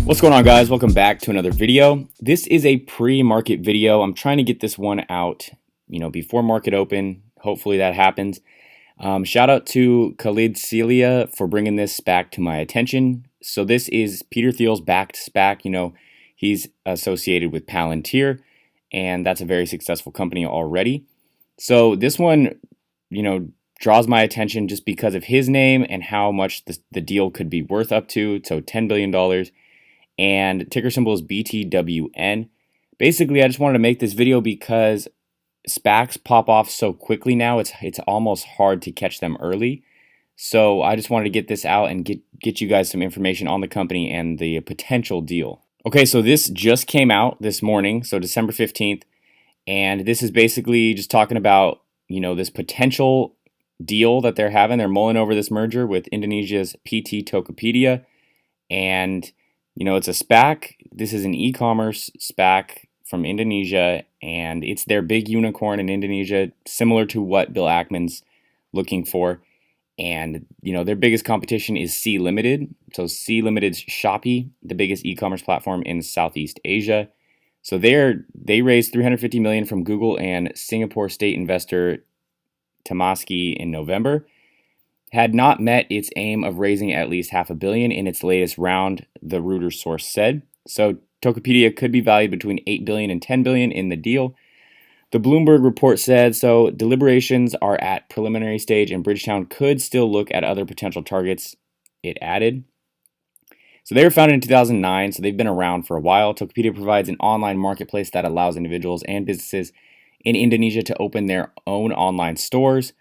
What's going on, guys? Welcome back to another video. This is a pre-market video. I'm trying to get this one out, before market open. Hopefully that happens. Shout out to Khalid Celia for bringing this back to my attention. So this is Peter Thiel's backed SPAC. He's associated with Palantir, and that's a very successful company already. So this one, draws my attention just because of his name and how much the deal could be worth up to. So $10 billion. And ticker symbol is BTWN. Basically, I just wanted to make this video because SPACs pop off so quickly now, it's almost hard to catch them early. So I just wanted to get this out and get you guys some information on the company and the potential deal. Okay, so this just came out this morning, so December 15th, and this is basically just talking about, this potential deal that they're having. They're mulling over this merger with Indonesia's PT Tokopedia, and it's a SPAC. This is an e-commerce SPAC from Indonesia, and it's their big unicorn in Indonesia, similar to what Bill Ackman's looking for. And, their biggest competition is Sea Limited. So Sea Limited's Shopee, the biggest e-commerce platform in Southeast Asia. So they raised $350 million from Google and Singapore state investor Temasek in November. Had not met its aim of raising at least $500 million in its latest round, the Reuters source said. So Tokopedia could be valued between $8 billion and $10 billion in the deal. The Bloomberg report said, so deliberations are at preliminary stage and Bridgetown could still look at other potential targets, it added. So they were founded in 2009, so they've been around for a while. Tokopedia provides an online marketplace that allows individuals and businesses in Indonesia to open their own online stores.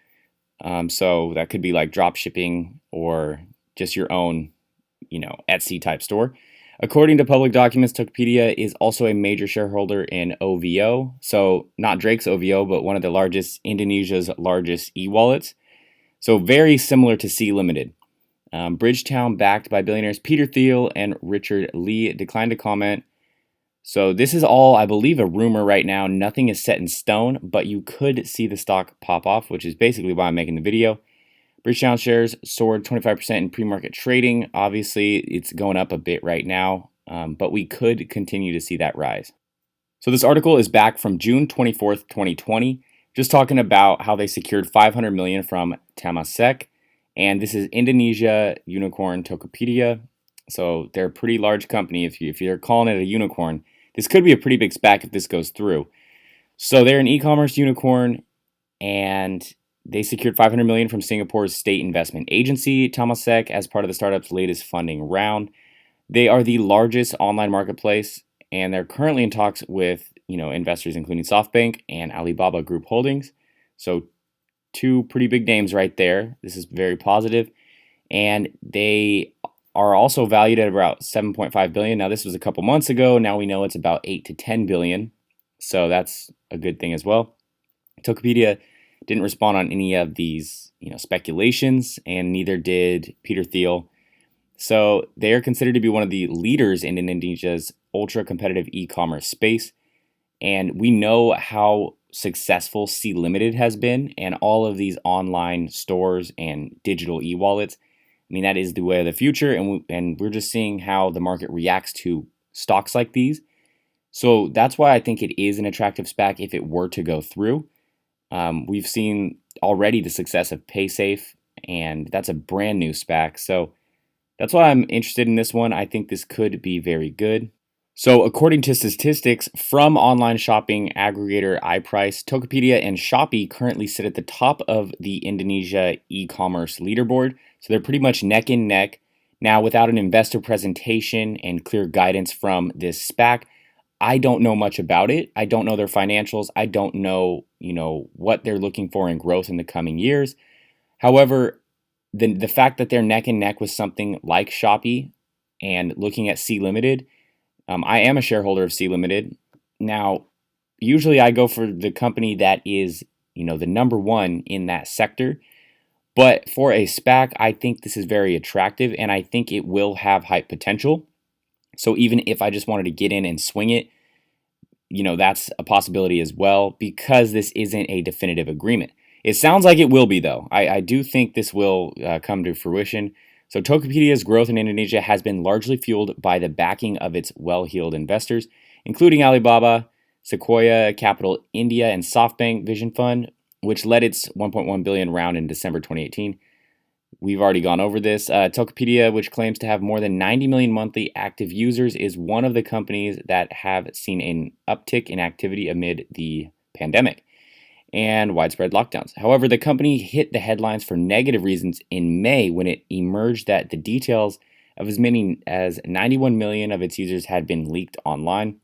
So that could be like drop shipping or just your own, Etsy type store. According to public documents, Tokopedia is also a major shareholder in OVO. So not Drake's OVO, but one of Indonesia's largest e-wallets. So very similar to Sea Limited. Bridgetown, backed by billionaires Peter Thiel and Richard Lee, declined to comment. So this is all, I believe, a rumor right now. Nothing is set in stone, but you could see the stock pop off, which is basically why I'm making the video. Bridgetown shares soared 25% in pre-market trading. Obviously, it's going up a bit right now, but we could continue to see that rise. So this article is back from June 24th, 2020, just talking about how they secured $500 million from Temasek, and this is Indonesia unicorn Tokopedia. So they're a pretty large company. If you're calling it a unicorn, this could be a pretty big SPAC if this goes through. So they're an e-commerce unicorn, and they secured $500 million from Singapore's state investment agency, Temasek, as part of the startup's latest funding round. They are the largest online marketplace, and they're currently in talks with investors including SoftBank and Alibaba Group Holdings. So two pretty big names right there. This is very positive, and they are also valued at about $7.5 billion. Now, this was a couple months ago. Now we know it's about $8 to $10 billion. So that's a good thing as well. Tokopedia didn't respond on any of these, speculations, and neither did Peter Thiel. So they are considered to be one of the leaders in Indonesia's ultra-competitive e-commerce space. And we know how successful Sea Limited has been, and all of these online stores and digital e-wallets. That is the way of the future, and we're just seeing how the market reacts to stocks like these. So that's why I think it is an attractive SPAC if it were to go through. We've seen already the success of PaySafe, and that's a brand new SPAC. So that's why I'm interested in this one. I think this could be very good. So according to statistics from online shopping aggregator iPrice, Tokopedia and Shopee currently sit at the top of the Indonesia e-commerce leaderboard. So they're pretty much neck and neck. Now, without an investor presentation and clear guidance from this SPAC, I don't know much about it. I don't know their financials. I don't know, what they're looking for in growth in the coming years. However, the fact that they're neck and neck with something like Shopee and looking at Sea Limited, I am a shareholder of Sea Limited. Now, usually I go for the company that is, the number one in that sector. But for a SPAC, I think this is very attractive, and I think it will have hype potential. So even if I just wanted to get in and swing it, that's a possibility as well, because this isn't a definitive agreement. It sounds like it will be, though. I do think this will come to fruition. So Tokopedia's growth in Indonesia has been largely fueled by the backing of its well-heeled investors, including Alibaba, Sequoia Capital India, and SoftBank Vision Fund, which led its 1.1 billion round in December 2018. We've already gone over this. Tokopedia, which claims to have more than 90 million monthly active users, is one of the companies that have seen an uptick in activity amid the pandemic and widespread lockdowns. However, the company hit the headlines for negative reasons in May when it emerged that the details of as many as 91 million of its users had been leaked online.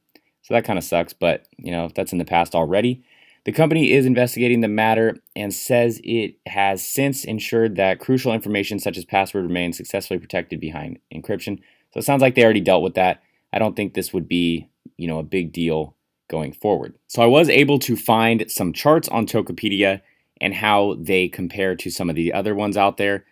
So that kind of sucks, but that's in the past already. The company is investigating the matter and says it has since ensured that crucial information such as password remains successfully protected behind encryption. So it sounds like they already dealt with that. I don't think this would be, a big deal going forward. So I was able to find some charts on Tokopedia and how they compare to some of the other ones out there.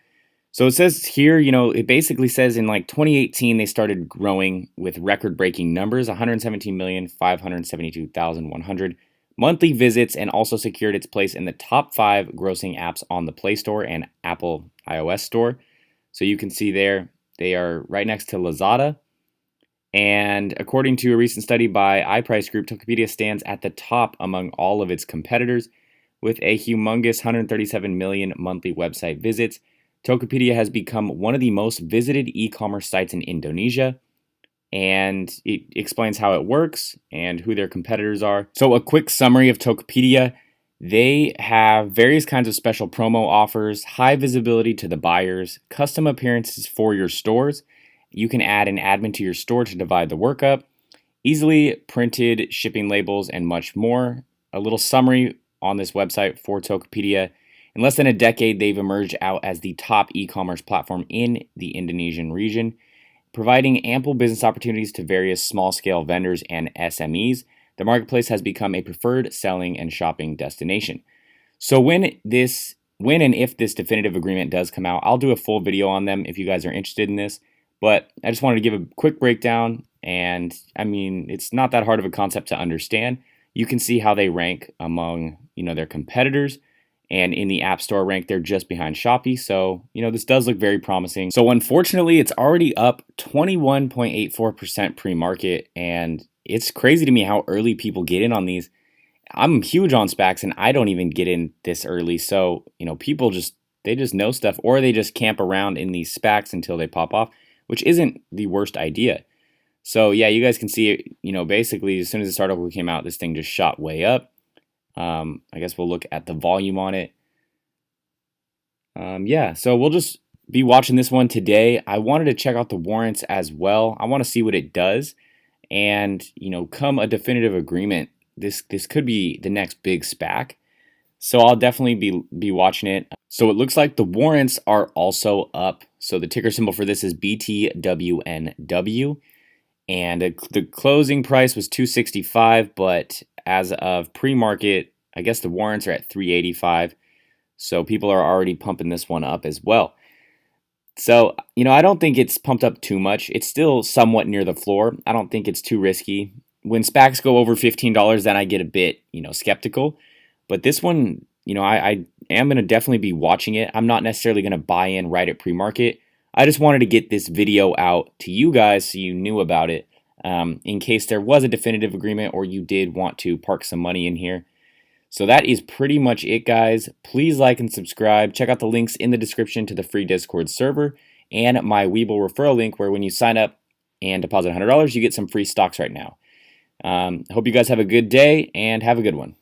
So it says here, it basically says in 2018, they started growing with record-breaking numbers, 117,572,100 monthly visits, and also secured its place in the top 5 grossing apps on the Play Store and Apple iOS Store. So you can see there, they are right next to Lazada. And according to a recent study by iPrice Group, Tokopedia stands at the top among all of its competitors with a humongous 137 million monthly website visits. Tokopedia has become one of the most visited e-commerce sites in Indonesia, and it explains how it works and who their competitors are. So a quick summary of Tokopedia: they have various kinds of special promo offers, high visibility to the buyers, custom appearances for your stores. You can add an admin to your store to divide the work up, easily printed shipping labels, and much more. A little summary on this website for Tokopedia: in less than a decade, they've emerged out as the top e-commerce platform in the Indonesian region, providing ample business opportunities to various small-scale vendors and SMEs. The marketplace has become a preferred selling and shopping destination. So when and if this definitive agreement does come out, I'll do a full video on them if you guys are interested in this. But I just wanted to give a quick breakdown, and it's not that hard of a concept to understand. You can see how they rank among, their competitors, and in the App Store rank, they're just behind Shopee. So, this does look very promising. So unfortunately, it's already up 21.84% pre-market, and it's crazy to me how early people get in on these. I'm huge on SPACs, and I don't even get in this early. So, people they just know stuff, or they just camp around in these SPACs until they pop off, which isn't the worst idea. So yeah, you guys can see it, basically as soon as this article came out, this thing just shot way up. I guess we'll look at the volume on it. Yeah, so we'll just be watching this one today. I wanted to check out the warrants as well. I want to see what it does. And, come a definitive agreement, this could be the next big SPAC. So I'll definitely be watching it. So it looks like the warrants are also up. So the ticker symbol for this is BTWNW. And the closing price was $265, but as of pre-market, I guess the warrants are at $385. So people are already pumping this one up as well. So, I don't think it's pumped up too much. It's still somewhat near the floor. I don't think it's too risky. When SPACs go over $15, then I get a bit, skeptical. But this one, I am going to definitely be watching it. I'm not necessarily going to buy in right at pre-market. I just wanted to get this video out to you guys so you knew about it, in case there was a definitive agreement or you did want to park some money in here. So that is pretty much it, guys. Please like and subscribe. Check out the links in the description to the free Discord server and my Webull referral link, where when you sign up and deposit $100, you get some free stocks right now. Hope you guys have a good day and have a good one.